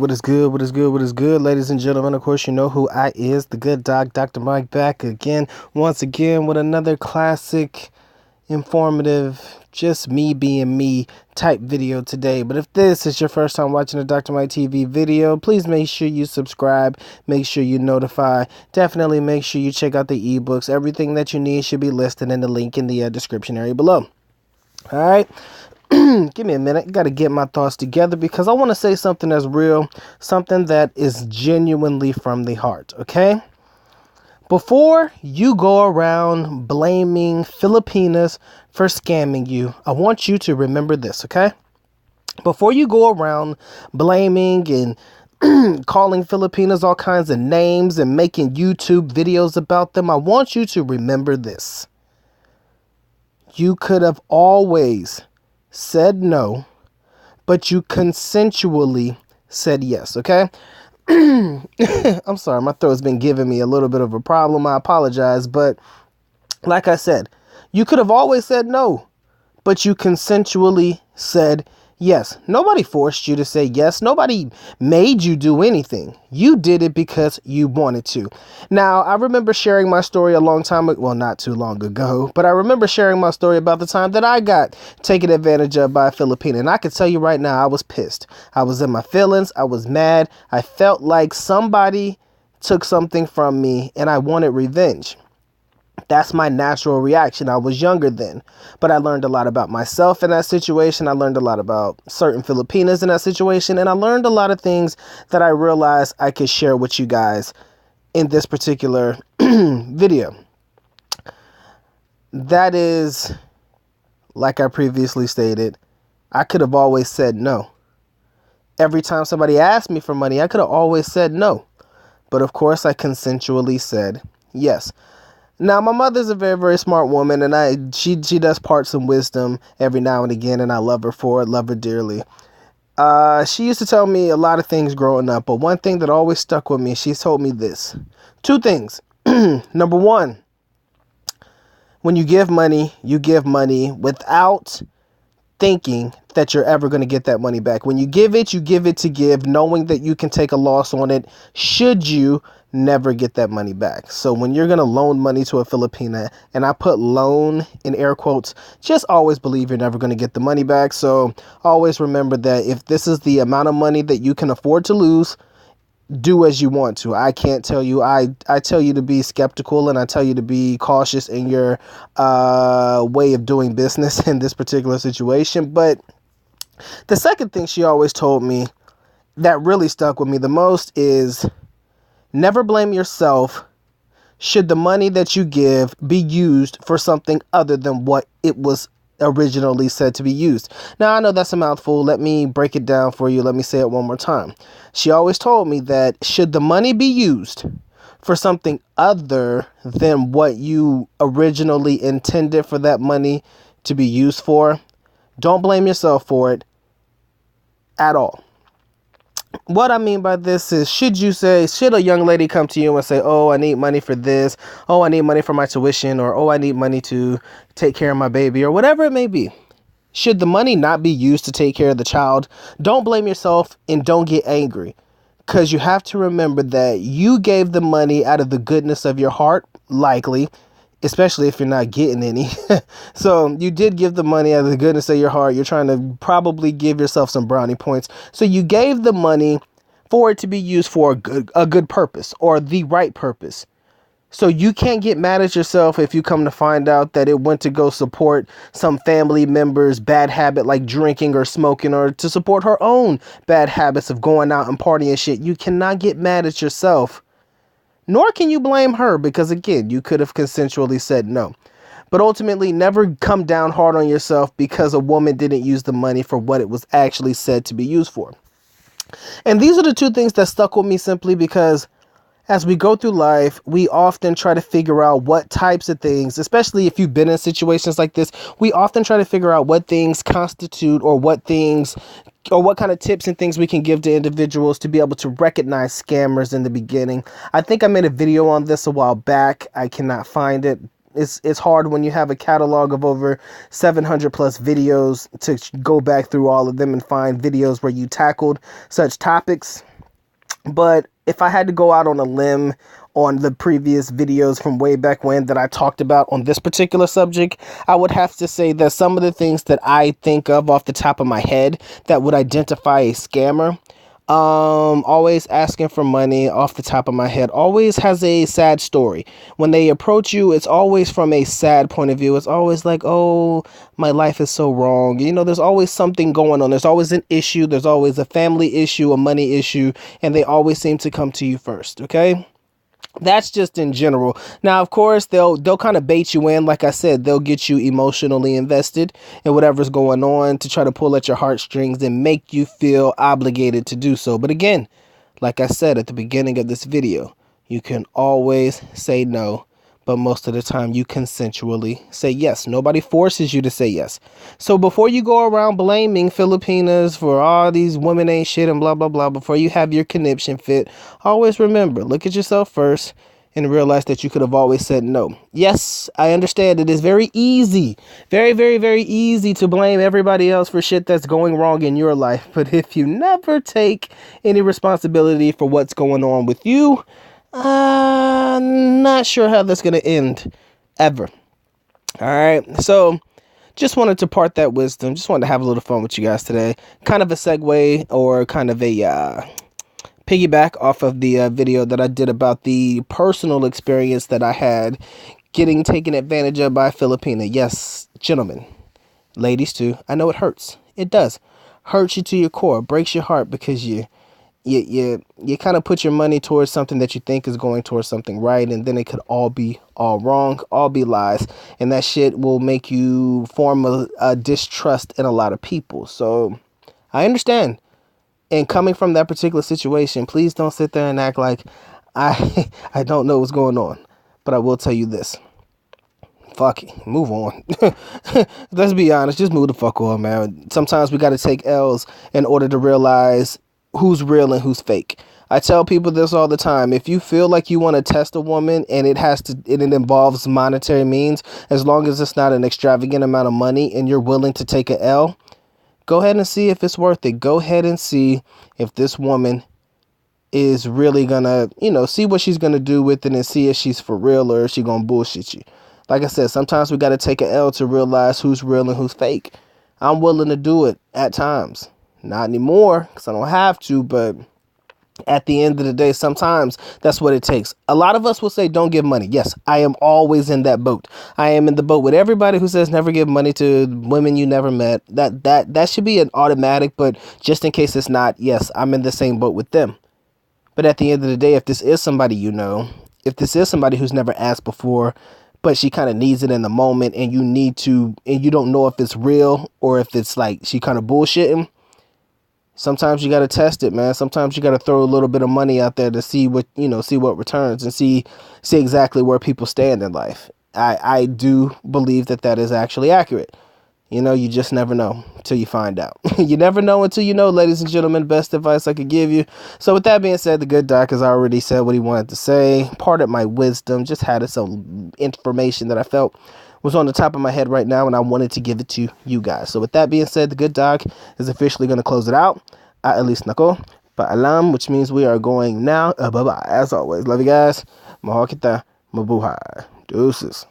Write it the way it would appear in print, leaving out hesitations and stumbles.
What is good? What is good? What is good, ladies and gentlemen? Of course, you know who I is, the good doc, Dr. Mike, back again, once again, with another classic, informative, just me being me type video today. But if this is your first time watching a Dr. Mike TV video, please make sure you subscribe, make sure you notify, definitely make sure you check out the ebooks. Everything that you need should be listed in the link in the description area below. All right. Give me a minute. Got to get my thoughts together because I want to say something that's real, something that is genuinely from the heart, okay? Before you go around blaming Filipinas for scamming you, I want you to remember this, okay? Before you go around blaming and calling Filipinas all kinds of names and making YouTube videos about them, I want you to remember this. You could have always said no, but you consensually said yes, okay? I'm sorry, my throat's been giving me a little bit of a problem. I apologize, but like I said, you could have always said no, but you consensually said yes. Nobody forced you to say yes. Nobody made you do anything. You did it because you wanted to. Now, I remember sharing my story a long time ago. Well, not too long ago, but I remember sharing my story about the time that I got taken advantage of by a Filipino. And I can tell you right now, I was pissed. I was in my feelings. I was mad. I felt like somebody took something from me and I wanted revenge. That's my natural reaction. I was younger then, but I learned a lot about myself in that situation. I learned a lot about certain Filipinas in that situation, and I learned a lot of things that I realized I could share with you guys in this particular video. That is, like I previously stated, I could have always said no. Every time somebody asked me for money, I could have always said no. But of course, I consensually said yes. Now, my mother's a very, very smart woman, and she does part some wisdom every now and again, and I love her for it, love her dearly. She used to tell me a lot of things growing up, but one thing that always stuck with me, she's told me this. Two things. Number one, when you give money without thinking that you're ever going to get that money back. When you give it to give, knowing that you can take a loss on it should you never get that money back. So when you're going to loan money to a Filipina, and I put loan in air quotes, just always believe you're never going to get the money back. So always remember that if this is the amount of money that you can afford to lose, do as you want to. I can't tell you. I tell you to be skeptical, and I tell you to be cautious in your way of doing business in this particular situation. But the second thing she always told me that really stuck with me the most is never blame yourself should the money that you give be used for something other than what it was originally said to be used. Now, I know that's a mouthful. Let me break it down for you. Let me say it one more time. She always told me that should the money be used for something other than what you originally intended for that money to be used for, don't blame yourself for it at all. What I mean by this is, should a young lady come to you and say, oh, I need money for this, oh, I need money for my tuition, or oh, I need money to take care of my baby, or whatever it may be. Should the money not be used to take care of the child, don't blame yourself and don't get angry, because you have to remember that you gave the money out of the goodness of your heart, likely, especially if you're not getting any. So you did give the money out of the goodness of your heart. You're trying to probably give yourself some brownie points. So you gave the money for it to be used for a good purpose, or the right purpose. So you can't get mad at yourself if you come to find out that it went to go support some family member's bad habit like drinking or smoking, or to support her own bad habits of going out and partying and shit. You cannot get mad at yourself. Nor can you blame her, because again, you could have consensually said no. But ultimately, never come down hard on yourself because a woman didn't use the money for what it was actually said to be used for. And these are the two things that stuck with me, simply because as we go through life, we often try to figure out what types of things, especially if you've been in situations like this, we often try to figure out what things constitute, or what kind of tips and things we can give to individuals to be able to recognize scammers in the beginning. I think I made a video on this a while back. I cannot find it. It's hard when you have a catalog of over 700 plus videos to go back through all of them and find videos where you tackled such topics. But if I had to go out on a limb on the previous videos from way back when that I talked about on this particular subject, I would have to say that some of the things that I think of off the top of my head that would identify a scammer, always asking for money off the top of my head, always has a sad story. When they approach you, it's always from a sad point of view. It's always like, oh, my life is so wrong. You know, there's always something going on. There's always an issue. There's always a family issue, a money issue, and they always seem to come to you first. Okay. That's just in general. Now, of course, they'll kind of bait you in. Like I said, they'll get you emotionally invested in whatever's going on to try to pull at your heartstrings and make you feel obligated to do so. But again, like I said at the beginning of this video, you can always say no, but most of the time you consensually say yes. Nobody forces you to say yes. So before you go around blaming Filipinas for all these women ain't shit and blah, blah, blah, before you have your conniption fit, always remember, look at yourself first and realize that you could have always said no. Yes, I understand it is very easy, very, very, very easy to blame everybody else for shit that's going wrong in your life. But if you never take any responsibility for what's going on with you, I'm not sure how that's going to end ever. All right. So just wanted to part that wisdom. Just wanted to have a little fun with you guys today. Kind of a segue or kind of a piggyback off of the video that I did about the personal experience that I had getting taken advantage of by a Filipina. Yes, gentlemen, ladies too. I know it hurts. It does. Hurts you to your core. Breaks your heart because you kind of put your money towards something that you think is going towards something right, and then it could all be all wrong, all be lies, and that shit will make you form a distrust in a lot of people. So I understand. And coming from that particular situation, please don't sit there and act like I don't know what's going on. But I will tell you this. Fuck it. Move on. Let's be honest. Just move the fuck on, man. Sometimes we got to take L's in order to realize who's real and who's fake. I tell people this all the time. If you feel like you want to test a woman and it involves monetary means, as long as it's not an extravagant amount of money and you're willing to take a L, go ahead and see if it's worth it. Go ahead and see if this woman is really gonna, see what she's gonna do with it and see if she's for real or if she's gonna bullshit you. Like I said, sometimes we gotta take an L to realize who's real and who's fake. I'm willing to do it at times. Not anymore, because I don't have to, but at the end of the day, sometimes that's what it takes. A lot of us will say, don't give money. Yes, I am always in that boat. I am in the boat with everybody who says never give money to women you never met. That should be an automatic, but just in case it's not, yes, I'm in the same boat with them. But at the end of the day, if this is somebody if this is somebody who's never asked before, but she kind of needs it in the moment and you don't know if it's real or if it's like she kind of bullshitting, sometimes you got to test it, man. Sometimes you got to throw a little bit of money out there to see what returns and see exactly where people stand in life. I do believe that is actually accurate. You just never know until you find out. You never know until you know, ladies and gentlemen. Best advice I could give you. So with that being said, the good doc has already said what he wanted to say. Part of my wisdom, just had some information that I felt was on the top of my head right now, and I wanted to give it to you guys. So with that being said, the good doc is officially going to close it out. At least nako, paalam, which means we are going now. Bye-bye. As always, love you guys. Mahal kita, mabuhay. Deuces.